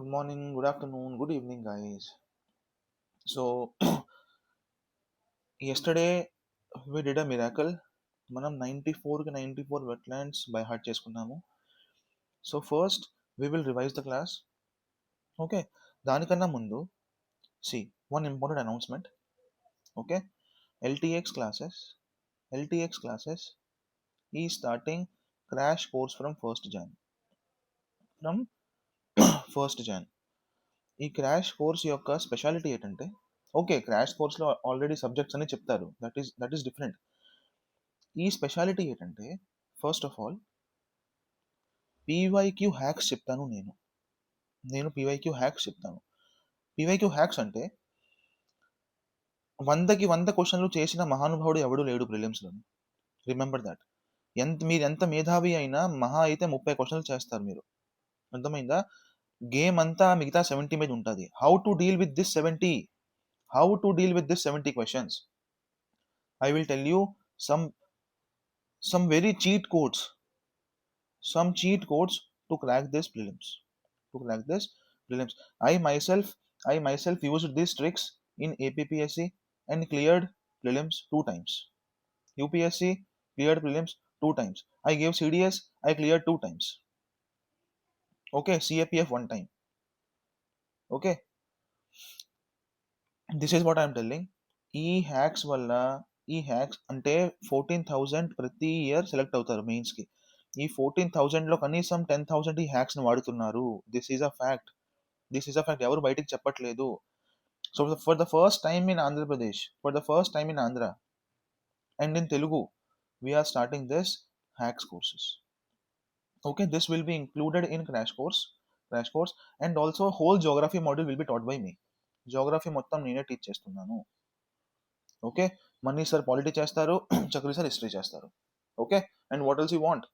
Good morning, good afternoon, good evening, guys. So, yesterday we did a miracle. మనం 94కి 94 wetlands by heart చేసుకున్నాము. So first we will revise the class. Okay, దానికన్నా ముందు సి one important announcement. Okay, LTX classes LTX classes ఈ starting crash course from first Jan. ఈ crash course యొక్క speciality ఏంటంటే, ఓకే, క్రాష్ కోర్స్లో ఆల్రెడీ సబ్జెక్ట్స్ అని చెప్తారు, దట్ ఈస్ డిఫరెంట్. ఈ స్పెషాలిటీ ఏంటంటే, first of all PYQ hacks చెప్తాను. నేను పీవైక్యూ హ్యాక్స్ చెప్తాను. పీవైక్యూ హ్యాక్స్ అంటే 100కి 100 క్వశ్చన్లు చేసిన మహానుభావుడు ఎవడు లేడు ప్రిలిమ్స్లో. Remember that. మీరు ఎంత మేధావి అయినా మహా అయితే 30 క్వశ్చన్లు చేస్తారు మీరు. అర్థమైందా? గేమ్ అంతా మిగతా 70 మీద ఉంటుంది. How to deal with this 70 questions? I will tell you some very cheat codes to crack this prelims. I myself used these tricks in APPSC and cleared prelims 2 times. UPSC cleared prelims 2 times. I gave CDS, I cleared 2 times. Okay, CAPF 1 time. Okay, this is what I am telling. ఈ hacks అంటే 14,000 ప్రతి year select అవుతారు మెయిన్స్కి. ఈ 14,000లో కనీసం 10,000 ఈ హ్యాక్స్ని వాడుతున్నారు. This is a fact. ఎవరు బయటికి చెప్పట్లేదు. So for the first time in Andhra Pradesh, Andhra and in Telugu, we are starting this hacks courses. Okay, this will be included in crash course and also whole geography module will be taught by me. Geography మొత్తం నేనే teach చేస్తున్నాను. Okay, Mani sir polity చేస్తారు, Chakri sir history చేస్తారు. Okay, and what else you want?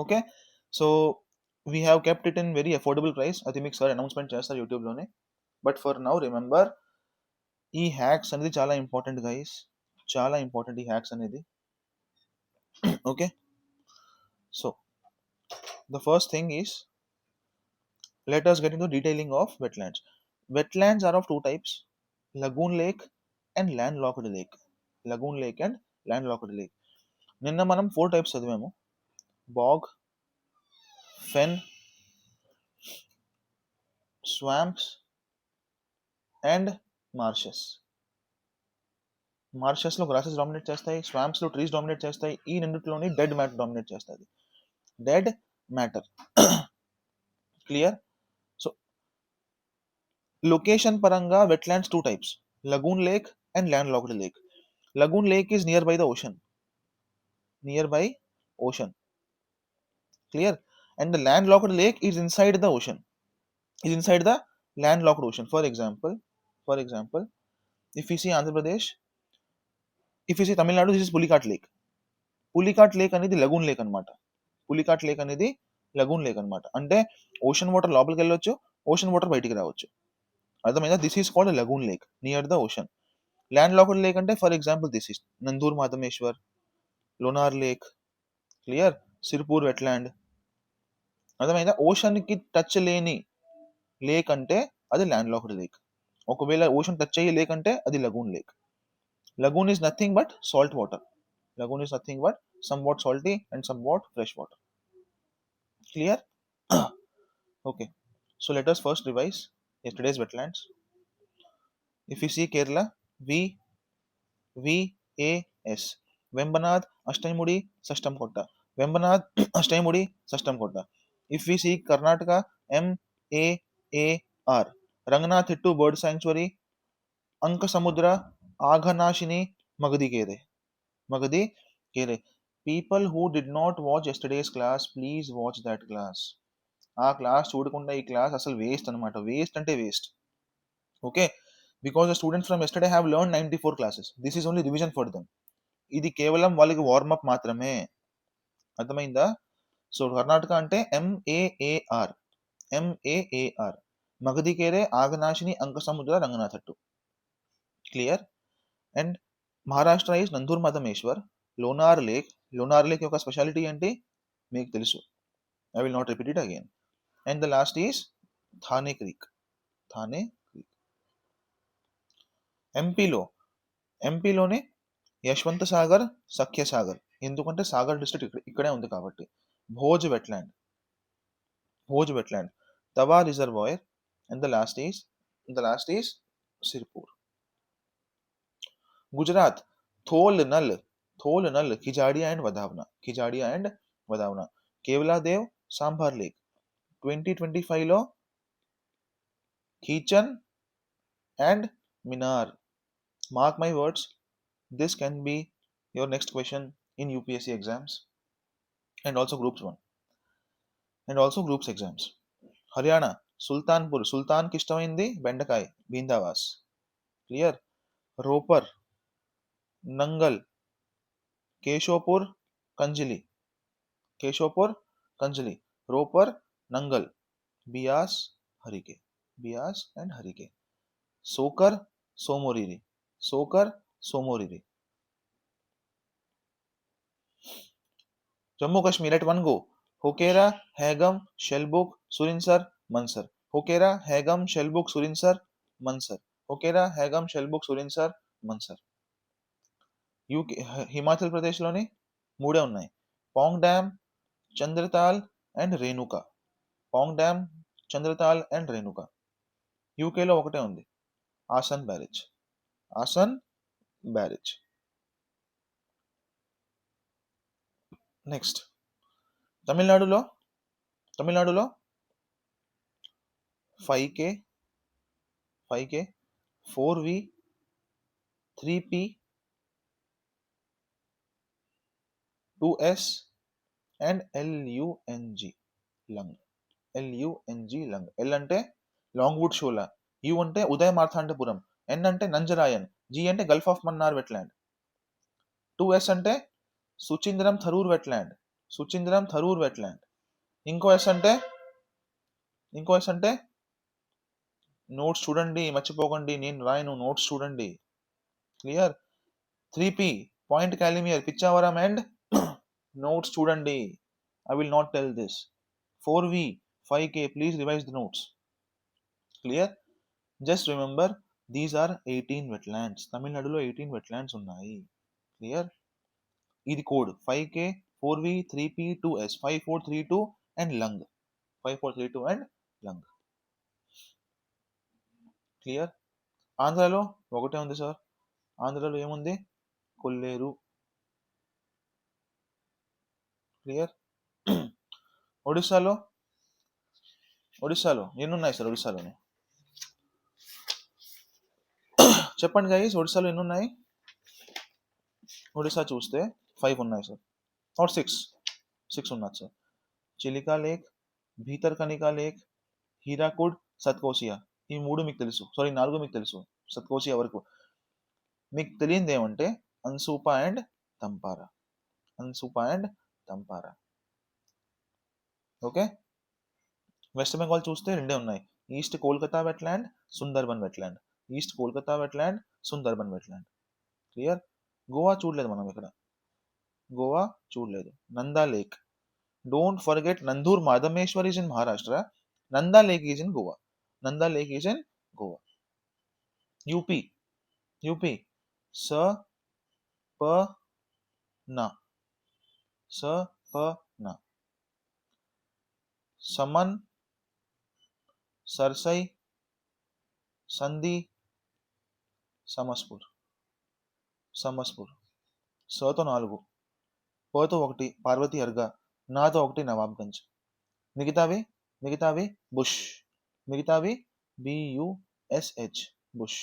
Okay, so we have kept it in very affordable price. అది మీకు sir announcement చేస్తారు యూట్యూబ్లోనే. But for now remember, ఈ hacks అనేది చాలా ఇంపార్టెంట్ గైస్, చాలా ఇంపార్టెంట్ ఈ హ్యాక్స్ అనేది. Okay, so the first thing is, let us get into detailing of wetlands. Wetlands are of 2 types: lagoon lake and landlocked lake. నిన్న మనం 4 types చదివాము: bog, fen, swamps and marshes. మార్షెస్లో grasses dominate చేస్తాయి, స్వాంప్స్లో trees dominate చేస్తాయి. ఈ రెండిట్లోని dead matter dominate చేస్తుంది. Dead matter. Clear? So location పరంగా wetlands 2 types: lagoon lake and landlocked lake. Lagoon lake is nearby the ocean. Clear? And the landlocked lake is inside the ocean. For example, if we see Andhra Pradesh, if we see Tamil Nadu, this is Pulicat Lake. అనేది lagoon lake అన్నమాట. అంటే ocean water లోపలికి వెళ్ళొచ్చు, ocean water బయటికి రావచ్చు. అర్థమైందా? This is called lagoon lake near the ocean. landlocked lake అంటే for example this is Nandur Madhameshwar, Lonar lake. Clear? Sirpur wetland. అర్థమైందా? ఓషన్కి టచ్ లేని లేక్ అంటే అది ల్యాండ్లాక్డ్ లేక్. ఒకవేళ ఓషన్ టచ్ అయ్యే లేక్ అంటే అది lagoon lake. Lagoon is nothing but salt water. Somewhat salty and somewhat fresh water. Clear? Okay, so let us first revise yesterday's wetlands. If we see Kerala, VAS, Vembanad, Ashtamudi, Sashtamkotta. If we see Karnataka, MAAR, Ranganathitu Bird Sanctuary, Ankasamudra, Aghanashini, Magadi Kere. People who did not watch yesterday's class, please watch that class. ఆ class చూడకుండా ఈ class అసలు waste అనమాట. Waste అంటే waste. Okay, because the students from yesterday have learn 94 classes. This is only revision for them. ఇది కేవలం వాళ్ళకి warm up మాత్రమే. అర్థమైందా? సో కర్ణాటక అంటే MAAR, Magadikere, Aghanashini, Ankasamudra, Ranganathittu. Clear? And Maharashtra is Nandur Madhameshwar, Lonar lake యొక్క స్పెషాలిటీ ఏంటి మీకు తెలుసు. I will not repeat it again. And the last is Thane creek. Thane creek. ఎంపీలో ఎంపీలోనే యశ్వంత్ సాగర్, సఖ్య సాగర్. ఎందుకంటే సాగర్ డిస్ట్రిక్ట్ ఇక్కడే ఉంది కాబట్టి. Bhoj wetland, Bhoj wetland, Tawa reservoir, and the last is Sirpur. Gujarat Thol Nal, Khijadiya and Wadhvana. Keoladeo, Sambhar lake. 2025లో Khichan and Menar. Mark my words, this can be your next question in UPSC exams and also groups exams. Haryana Sultanpur, సుల్తాన్కి ఇష్టమైంది బెండకాయ, Bhindawas. Clear. Ropar, Nangal, Keshopur, Kanjli, Ropar, Nangal, Beas, Beas and Harike. Tsokar, Tsomoriri. Jammu Kashmir at one go. Hokera, Hagam, Shelbuk, Surinsar, Mansar. Hokera, Hagam, Shelbuk, Surinsar, Mansar. Hokera, Hagam, Shelbuk, Surinsar, Mansar. Himachal ప్రదేశ్లోని మూడే ఉన్నాయి. Pong dam, Chandratal and Renuka. యూకేలో ఒకటే ఉంది, ఆసన్ barrage. Next తమిళనాడులో 5K, 4V, 3P, 2S and LUNG, lung. L అంటే Longwood Shola, U అంటే Udaya Marthandapuram, N అంటే నంజరాయన్, జి అంటే gulf of Mannar wetland, 2S అంటే సుచింద్రం థరూర్ వెట్లాండ్. ఇంకో ఎస్ అంటే నోట్స్ చూడండి, మర్చిపోకండి, నేను రాయను, నోట్స్ చూడండి. Clear. 3P point Calimere, Pichavaram and notes చూడండి. I will not tell this. 4V 5K, please revise the notes. Clear. Just remember these are 18 wetlands. తమిళనాడులో 18 వెట్లాండ్స్ ఉన్నాయి. క్లియర్. ఇది code 5K, 4V, 3P, 2S, 5432 and lung. Clear. ఆంధ్రాలో ఒకటే ఉంది sir. ఆంధ్రాలో ఏముంది? కొల్లేరు. Clear. ఒడిస్సాలో ఎన్నున్నాయి సార్? ఒడిస్సాలోనే చెప్పండి గైస్, ఒడిస్సాలో ఎన్నున్నాయి? ఒడిస్సా చూస్తే 5 ఉన్నాయి సార్, నాట్ 6 ఉన్నది sir. Chilika lake, Bhitarkanika lake, Hirakud, Satkosia. ఈ 3 మీకు తెలుసు, సారీ 4 మీకు తెలుసు. సత్కోసియా వరకు మీకు తెలియంది ఏమంటే Ansupa and Tampara. Okay. West Bengal చూస్తే 2 ఉన్నాయి, East Kolkata wetland, Sundarban wetland. Clear. Goa చూడలేదు మనం ఇక్కడ, Nanda lake. Don't forget Nandur Madhameshwar is in Maharashtra, Nanda lake is in Goa. UP Sapna, Saman, Sarsai, Sandi, Samaspur. సతో 4, పతో 1 పార్వతీ అర్గా, నాతో 1 నవాబ్గంజ్. మిగతావి బుష్. BUSH, bush.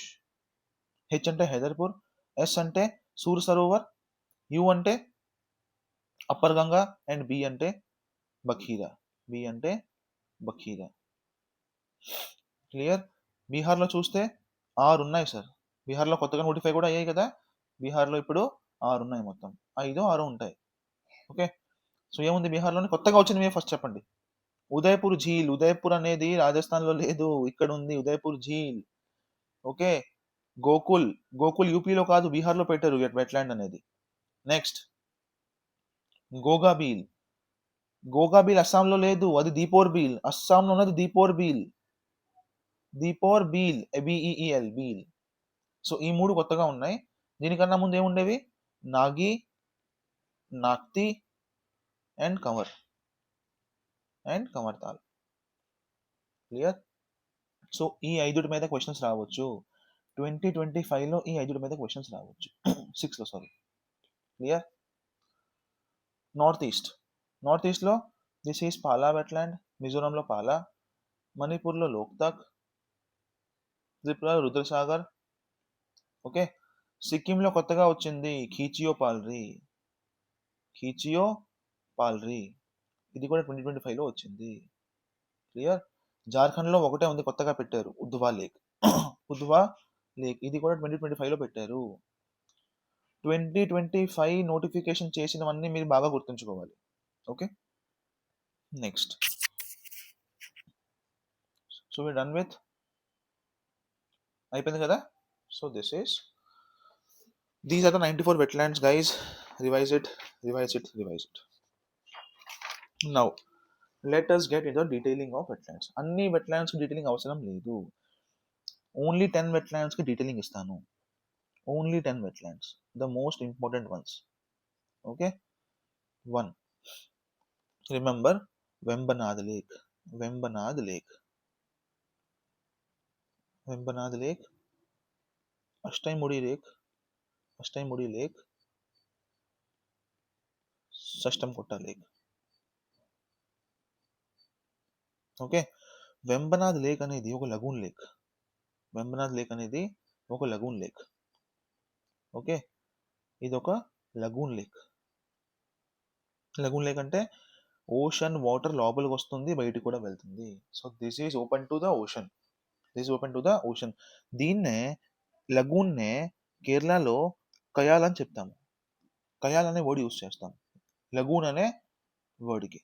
హెచ్ అంటే హైదర్పూర్, ఎస్ అంటే సూర్ సరోవర్, యు అంటే అప్పర్ గంగా అండ్ బి అంటే బఖీరా. క్లియర్. బీహార్లో చూస్తే 6 ఉన్నాయి సార్. బీహార్లో కొత్తగా నోటిఫై కూడా అయ్యాయి కదా. బీహార్లో ఇప్పుడు 6 ఉన్నాయి, మొత్తం 5-6 ఉంటాయి. ఓకే. సో ఏముంది బీహార్లోనే కొత్తగా వచ్చింది? మీరు ఫస్ట్ చెప్పండి. ఉదయపూర్ ఝీల్. ఉదయపూర్ అనేది రాజస్థాన్లో లేదు, ఇక్కడ ఉంది ఉదయపూర్ ఝీల్. ఓకే. గోకుల్ యూపీలో కాదు, బీహార్లో పెట్టారు వెట్లాండ్ అనేది. నెక్స్ట్ గోగాబీల్ అస్సాంలో లేదు, అది దీపోర్ బీల్. అస్సాంలో ఉన్నది దీపోర్ బీల్. దీపర్ బీల్, బిఈఈఎల్ బీల్. సో ఈ 3 కొత్తగా ఉన్నాయి. దీనికన్నా ముందు ఏముండేవి? Nagi, Nakti and Kanwar Tal. Clear? So ఈ 5 మీద క్వశ్చన్స్ రావచ్చు. 2025లో ఈ 5 మీద క్వశ్చన్స్ రావచ్చు. 6లో సారీ. క్లియర్? నార్త్ ఈస్ట్లో దిస్ ఈస్ పాలా వెట్లాండ్, మిజోరంలో పాలా, మణిపూర్లో లోక్తక్, త్రిపుర రుద్రసాగర్. ఓకే, సిక్కింలో కొత్తగా వచ్చింది ఖీచియో పాల్రీ, ఇది కూడా 2025లో వచ్చింది. క్లియర్? జార్ఖండ్లో ఒకటే ఉంది, కొత్తగా పెట్టారు, ఉద్వా లేక్. ఇది కూడా 2025లో పెట్టారు. 2025 నోటిఫికేషన్ చేసినవన్నీ మీరు బాగా గుర్తుంచుకోవాలి. Okay, next. So we done with, అయిపోయింది కదా. So these are the 94 wetlands guys. Revise it. Now let us get into the detailing of wetlands. అన్ని wetlands కి డీటెయిలింగ్ అవసరం లేదు. ఓన్లీ 10 wetlands కి డీటెయిలింగ్ ఇస్తాను. Only 10 wetlands, the most important ones. Okay, 1, remember Vembanad Lake, Ashtaimudi Lake, Sashtamkotta Lake. Okay, Vembanad lake అనేది ఒక lagoon lake. Okay, ఇది ఒక లగూన్ లేక్. అంటే ఓషన్ వాటర్ లోపలికి వస్తుంది, బయటికి కూడా వెళ్తుంది. So this is open to the ocean. దీన్నే లగూన్నే కేరళలో కయాల్ అని చెప్తాము. కయాల్ అనే వర్డ్ యూస్ చేస్తాం లగూన్ అనే వర్డ్కి.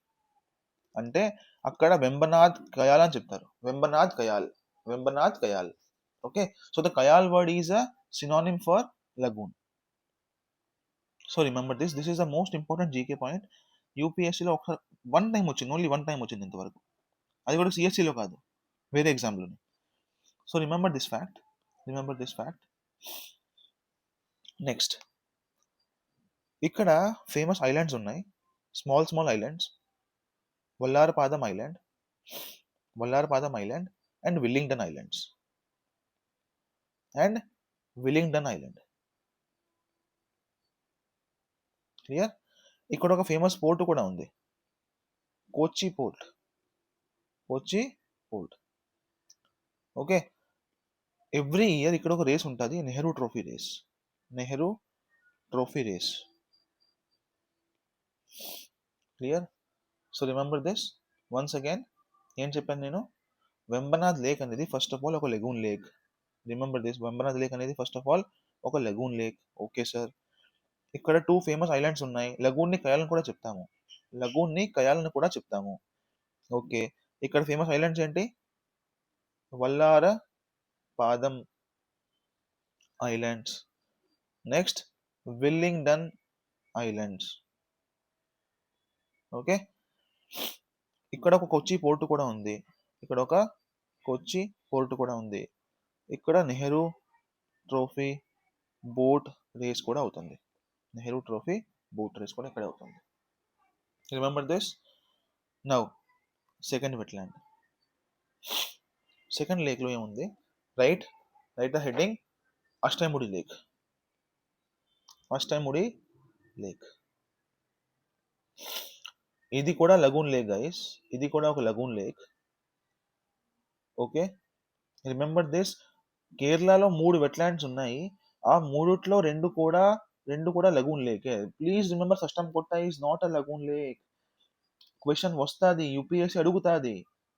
అంటే అక్కడ వెంబనాథ్ కయాల్ అని చెప్తారు. Vembanad Kayal. Okay, so the kayal word is a synonym for lagoon. So remember this is the most important GK point. యూపీఎస్సీలో ఒకసారి ఓన్లీ వన్ టైం వచ్చింది ఇంతవరకు. అది కూడా సిఎస్సిలో కాదు, వేరే ఎగ్జామ్లోనే. So remember this fact. Next, ఇక్కడ ఫేమస్ ఐలాండ్స్ ఉన్నాయి, small islands. Vallarpadam island and Willingdon island. Clear? ఇక్కడ ఒక ఫేమస్ పోర్ట్ కూడా ఉంది, Kochi port. Okay, every year ఇక్కడ ఒక రేస్ ఉంటుంది, Nehru trophy race. Clear? So remember this once again. ఏం చెప్పాను నేను? వెంబనాథ్ లేక్ అనేది ఫస్ట్ ఆఫ్ ఆల్ ఒక lagoon lake. Remember this, Vembanad lake అనేది ఫస్ట్ ఆఫ్ ఆల్ ఒక లెగూన్ లేక్. ఓకే సార్, ఇక్కడ 2 ఫేమస్ ఐలాండ్స్ ఉన్నాయి. లగూన్ని కయాలని కూడా చెప్తాము. ఓకే, ఇక్కడ ఫేమస్ ఐలాండ్స్ ఏంటి? వల్లార పాదం islands, next Willingdon islands. Okay, ఇక్కడ ఒక కొచ్చి పోర్టు కూడా ఉంది. ఇక్కడ నెహ్రూ ట్రోఫీ బోట్ రేస్ కూడా అవుతుంది. ఇక్కడే అవుతుంది. Remember this. Now second wetland. Second లేక్లో ఏముంది? Write the heading, Ashtamudi lake. ఇది కూడా లగూన్ లేక్ గైస్, ఇది కూడా ఒక lagoon lake. Okay, remember this. కేరళలో 3 వెట్లాండ్స్ ఉన్నాయి, ఆ మూడిట్లో రెండు కూడా లగూన్ లేకే. Please remember, Sasthamkotta is not a lagoon lake. Question వస్తుంది, యూపీఎస్సీ అడుగుతుంది,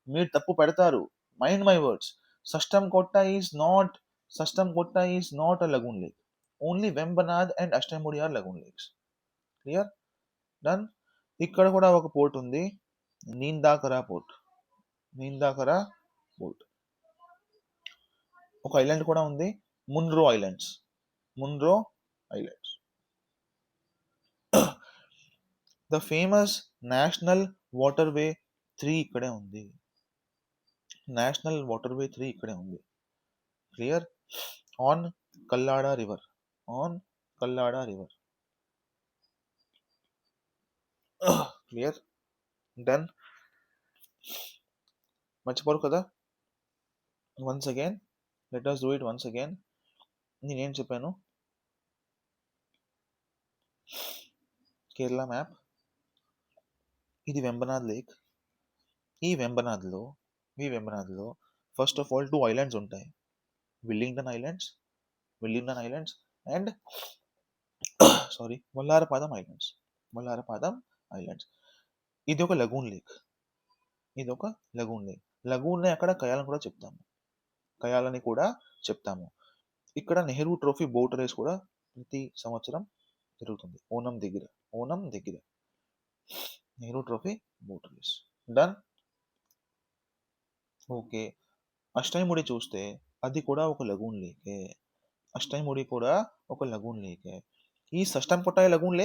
మీరు తప్పు పెడతారు. Mind my words. Sasthamkotta is not a lagoon lake. Only Vembanad and Ashtamudi are lagoon lakes. Clear? Done. ఇక్కడ కూడా ఒక పోర్ట్ ఉంది, నీందాకరా పోర్ట్. ఒక ఐలాండ్ కూడా ఉంది, Munroe islands. The famous national water వే 3 ఇక్కడే ఉంది. నేషనల్ వాటర్‌వే 3 ఇక్కడే ఉంది. Clear? On Kallada river. On Kallada river. Clear? Done. మర్చిపోరు కదా? Once again let us do it once again. నేనేం చెప్పాను? కేరళ మ్యాప్. ఇది వెంబనాడ్ లేక్. ఈ వెంబనాద్‌లో ఫస్ట్ ఆఫ్ ఆల్ 2 ఐలాండ్స్ ఉంటాయి. Willingdon islands and Vallarpadam islands. ఇది ఒక లగూన్ లేక్. లగూన్‌నే అక్కడ కయాలని కూడా చెప్తాము. ఇక్కడ నెహ్రూ ట్రోఫీ బోట్ రేస్ కూడా ప్రతి సంవత్సరం జరుగుతుంది. ఓనం దగ్గర Nehru trophy boat race. Done. Okay. Ashtamudi చూస్తే అది కూడా ఒక లగూన్ లేకే. ఈ Sasthamkotta lagoon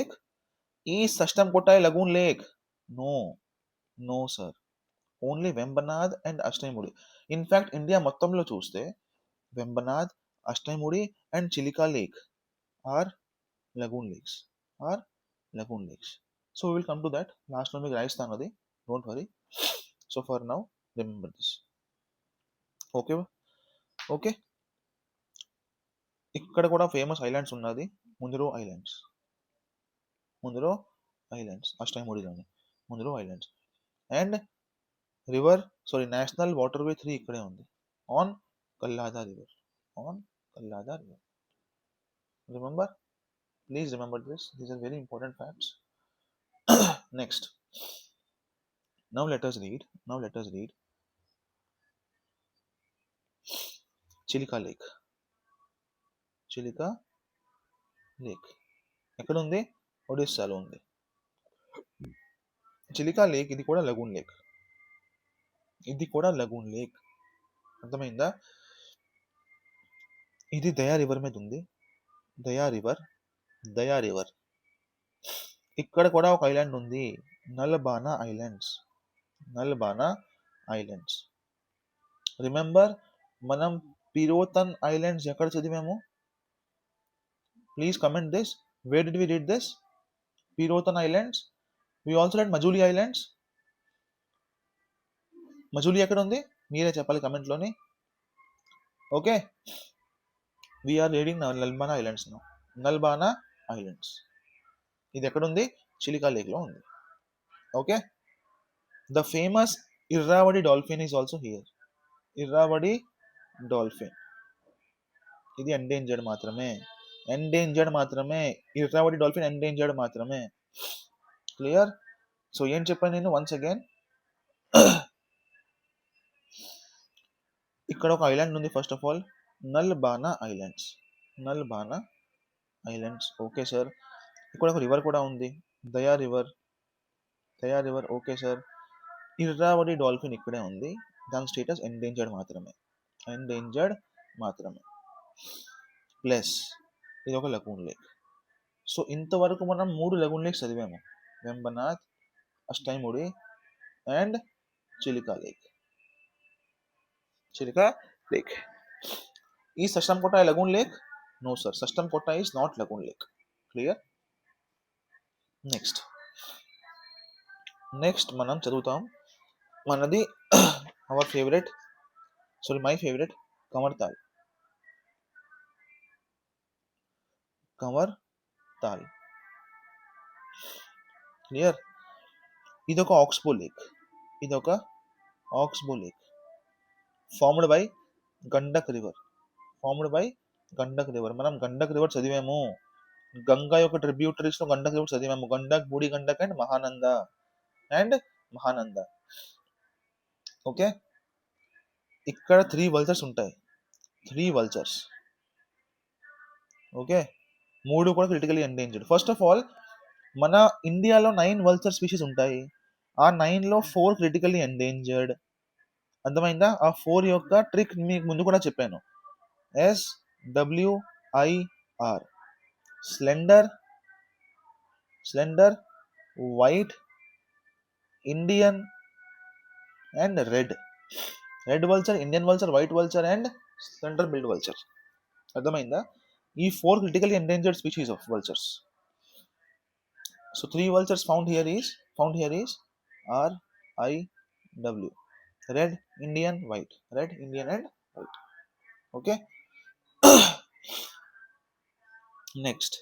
lake. No, no sir. Only Vembanad and Ashtamudi. In fact India మొత్తంలో చూస్తే Vembanad, Ashtamudi and Chilika lake are lagoon lakes. So will come to that. లాస్ట్లో మీకు రాయిస్తాను అది. Don't worry. So for now remember this. Okay. ఇక్కడ కూడా ఫేమస్ ఐలాండ్స్ ఉన్నది. ముందరో ఐలాండ్స్ అష్టైముడిలోనే Munroe islands. And national waterway 3 ఇక్కడే ఉంది. On Kallada river. Remember? Please remember this. These are very important facts. Next. Now let us read Chilika lake. ఎక్కడుంది? ఒడిస్సాలో ఉంది. Chilika lake ఇది కూడా లగూన్ లేక్. అర్థమైందా? ఇది దయా రివర్ మీద ఉంది. దయా రివర్. ఇక్కడ కూడా ఒక ఐలాండ్ ఉంది. నల్బానా ఐలాండ్స్. రిమెంబర్, మనం పిరోతన్ ఐలాండ్స్ ఎక్కడ చదివాము? Please comment this. Where did we read this? Pirotan islands. We also read Majuli islands. Majuli ఎక్కడ ఉంది? మీరే చెప్పాలి కమెంట్లోని. Okay. We are reading Nalabana islands. ఇది ఎక్కడుంది? చిలికా లేక్లో ఉంది. Okay. The famous Irrawaddy dolphin is also here. Irrawaddy dolphin. ఇది ఎండేంజర్డ్ మాత్రమే. ఇర్రావడి డాల్ఫిన్ ఎండేంజర్డ్ మాత్రమే. క్లియర్? సో ఏం చెప్పాను నేను? వన్స్ అగైన్, ఇక్కడ ఒక ఐలాండ్ ఉంది. First of all Nalabana islands. Okay sir. ఇక్కడ ఒక రివర్ కూడా ఉంది, Daya river. Okay sir. Irrawaddy dolphin ఇక్కడే ఉంది. దాని స్టేటస్ ఎండేంజర్డ్ మాత్రమే. ప్లస్ ఇది ఒక లగూన్ లేక్. సో ఇంతవరకు మనం 3 లగూన్ లేక్స్ చదివాము. Vembanad, Ashtamudi and Chilika lake. ఈ Sasthamkotta lagoon lake? No sir, Sasthamkotta is not lagoon lake. Clear? Next మనం చదువుతాం మనది my favourite Kanwar Tal. Clear? ఇదొక oxbow lake. Formed by Gandak river. మనం గండక్ రివర్ చదివాము. గంగా యొక్క ట్రిబ్యూటరీస్ లో గండక్ రివర్ చదివాము. గండక్, బూడి గండక్ అండ్ మహానంద. ఓకే. ఇక్కడ 3 వల్చర్స్ ఉంటాయి. ఓకే. 3 కూడా critically endangered. First of all, మన ఇండియాలో 9 వల్చర్ స్పీషీస్ ఉంటాయి. ఆ 9లో 4 క్రిటికల్లీ ఎండేంజర్డ్. అర్థమైందా? ఆ 4 యొక్క ట్రిక్ మీకు ముందు కూడా చెప్పాను. SWIR. Slender, white, Indian and red. Red vulture, Indian vulture, white vulture and slender billed vulture. అర్థమైందా? ఈ 4 critically endangered species of vultures. So 3 vultures found here is R, I, W. Red, Indian, white. Red, Indian and white. Okay. Next,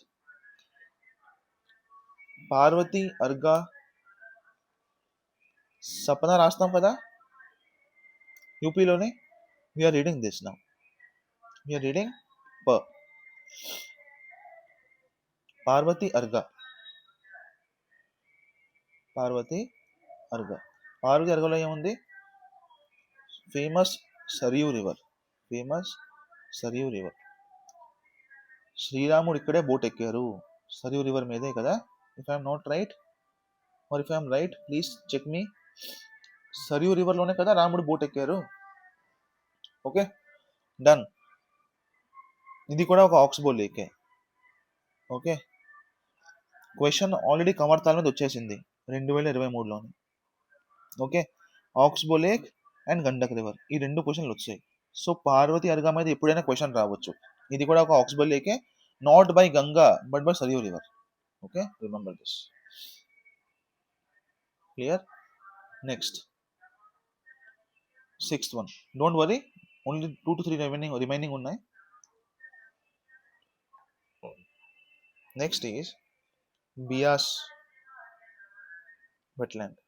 Parvati, Arga, సపన రాస్తాం కదా యూపీలోనే. We're reading this now. We're reading ప. పార్వతి, అర్గా. పార్వతి, అర్గా. పార్వతి అర్గలో ఏముంది? Famous Sarayu river. Famous Sarayu river. శ్రీరాముడు ఇక్కడే boat ఎక్కారు, సరియూ రివర్ మీదే కదా. If I'm not right or if I'm right please check me. Sarayu రివర్లోనే కదా రాముడు బోట్ ఎక్కారు. Okay, done. ఇది కూడా ఒక ఆక్స్బో లేకే. ఓకే, క్వశ్చన్ ఆల్రెడీ కమర్తాల మీద వచ్చేసింది 2023లోని. Okay, oxbow lake and Gandak river, ఈ 2 క్వశ్చన్లు వచ్చాయి. సో పార్వతి అర్గా మీద ఎప్పుడైనా క్వశ్చన్ రావచ్చు. ఇది కూడా ఒక ఆక్స్బో లేకే, not by Ganga but by Sarayu river. Okay, remember this. Clear? Next, 6th one. Don't worry, only 2 to 3 remaining ఉన్నాయి. Next is Beas wetland.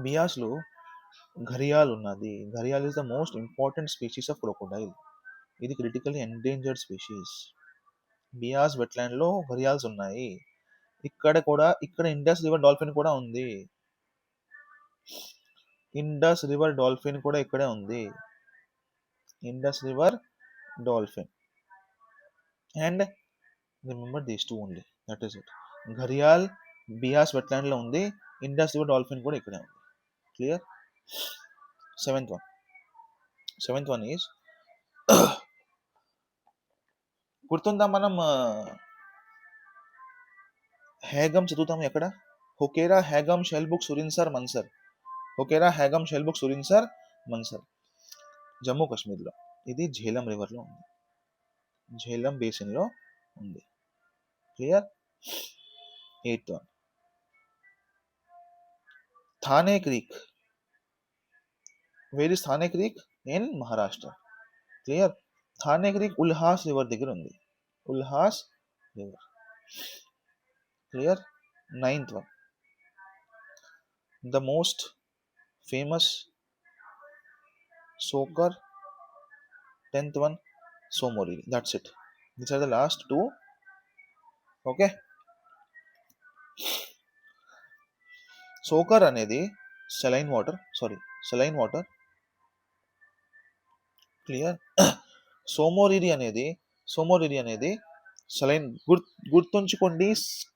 బియాస్లో ఘరియాల్ ఉన్నది. Gharial is the most important species of crocodile. ఇది క్రిటికల్లీ ఎండేంజర్డ్ స్పీషీస్. బియాస్ వెట్లాండ్లో ఘరియాల్స్ ఉన్నాయి. ఇక్కడ Indus river dolphin కూడా ఉంది. Indus river dolphin కూడా ఇక్కడే ఉంది. Indus river dolphin. And remember these 2 only, that is it. Gharial Beas వెట్లాండ్లో ఉంది, ఇండస్ రివర్ డాల్ఫిన్ కూడా ఇక్కడే ఉంది. క్లియర్? 7th one ఈజ్ గుర్తుందా, మనం హ్యాగమ్ చదువుతాము ఎక్కడ? హొకేరా, హ్యాగమ్, షెల్బుక్, సురిన్సర్, మన్సర్. హొకేరా, హ్యాగమ్, షెల్బుక్, సురిన్సర్, మన్సర్. జమ్మూ కాశ్మీర్లో. ఇది ఝేలం రివర్లో ఉంది, ఝేలం బేసిన్లో ఉంది. Clear? 8th one, Thane creek. Where is Thane creek? In Maharashtra. Clear? Thane creek Ulhas river దగ్గర ఉంది. Ulhas river. Clear? 9th one, the most famous soaker. 10th one, Somoriri. That's it. These are the last 2. Okay, soccer అనేది సెలైన్ వాటర్. క్లియర్? సోమోరిరి అనేది saline. గుర్తుంచుకోండి,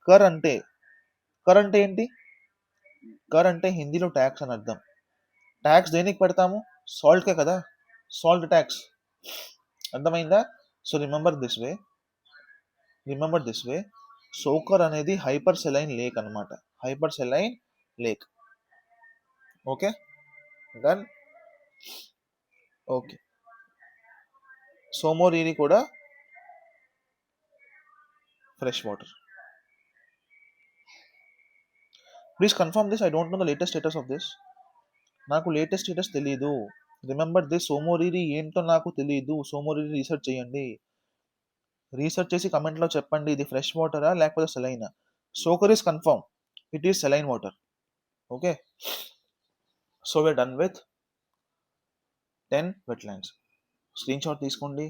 కర్ అంటే ఏంటి? కర్ అంటే హిందీలో ట్యాక్స్ అని అర్థం. ట్యాక్స్ దేనికి పెడతాము? సాల్ట్కే కదా, సాల్ట్ ట్యాక్స్. అర్థమైందా? So remember this way. Tsokar అనేది హైపర్ సెలైన్ లేక్ అనమాట. Hyper saline lake. Okay, done. Okay, Tsomoriri కూడా fresh water. Please confirm this. I don't know the latest status of this. నాకు లేటెస్ట్ స్టేటస్ తెలీదు. Remember this. సోమోరిరి ఏంటో నాకు తెలీదు. సోమోరిరి research చేయండి. Research చేసి కమెంట్లో చెప్పండి, ఇది ఫ్రెష్ వాటరా లేకపోతే సెలైనా. Tsokar is confirm, it is saline water. Okay, so we're done with 10 wetlands. Screenshot తీసుకోండి,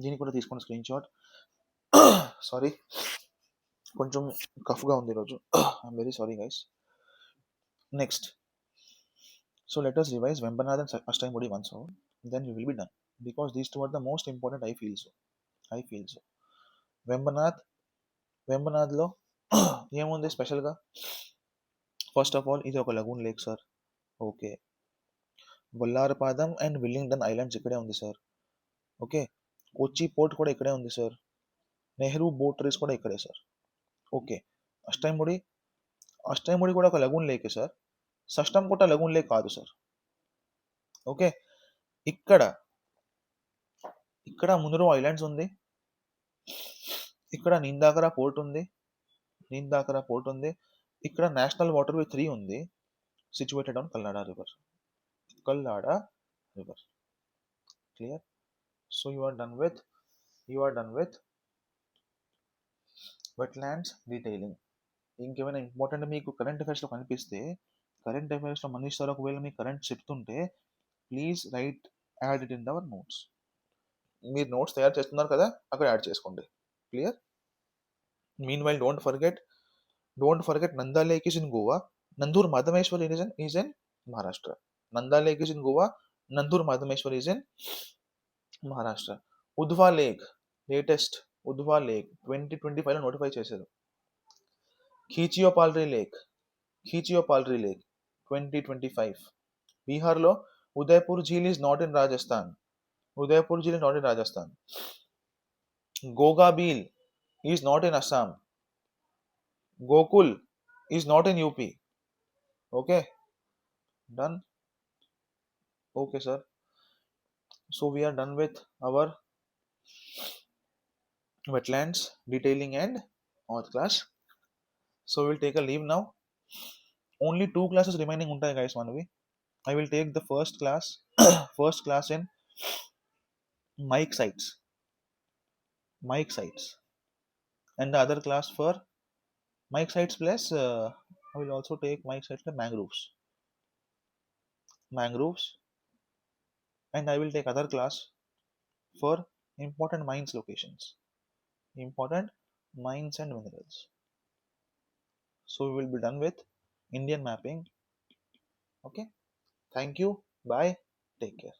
దీన్ని కూడా తీసుకోండి స్క్రీన్ షాట్. సారీ, కొంచెం కఫ్గా ఉంది ఈరోజు. I'm very sorry guys. Next, so let us revise Vembanad and Ashtamudi once more, then we will be done, because these 2 are the most important. I feel so. వెంబనాథ్లో ఏముంది స్పెషల్గా? First of all ఇది ఒక lagoon lake sir. Okay, Vallarpadam and Willingdon islands ఇక్కడే ఉంది sir. Okay, కొచ్చి port కూడా ఇక్కడే ఉంది సార్. నెహ్రూ బోట్ రేస్ కూడా ఇక్కడే సార్. ఓకే, అష్టైముడి కూడా ఒక లగూన్ లేకే సార్. సష్టంకోట లగూన్ లేక్ కాదు సార్. ఓకే. ఇక్కడ ఇక్కడ మునురో ఐలాండ్స్ ఉంది. ఇక్కడ నీందాకర పోర్ట్ ఉంది. ఇక్కడ నేషనల్ వాటర్ వే 3 ఉంది. Situated on Kallada river. Kallada river. Clear? So you are done with wetlands detailing. ఇంకేమైనా ఇంపార్టెంట్ మీకు కరెంట్ అఫైర్స్లో కనిపిస్తే, కరెంట్ అఫైర్స్లో మనీష్ సార్ ఒకవేళ మీకు కరెంట్ చెప్తుంటే please add it in our notes. మీరు నోట్స్ తయారు చేస్తున్నారు కదా, అక్కడ యాడ్ చేసుకోండి. Clear? Meanwhile don't forget Nanda lake is in Goa, Nandur Madhameshwar is in Maharashtra. Nanda lake is in Goa, Nandur Madhameshwar is in Maharashtra. Udhwa lake, latest Udhwa lake 2025లో నోటిఫై చేశారు. ఖీచియోపాల్రీ లేక్ 2025. బీహార్లో Udaipur Jheel is not in Rajasthan. Gogabeel is not in Assam. Gokul is not in UP. Okay, done. Okay sir. So we are done with our wetlands detailing and auth class. So we'll take a leave now. Only 2 classes remaining untai guys manavi. I will take the first class in mic sites, and the other class for mic sites plus I will also take mic sites for mangroves, and I will take other class for important mines and minerals. So we will be done with Indian mapping. Okay, thank you, bye, take care.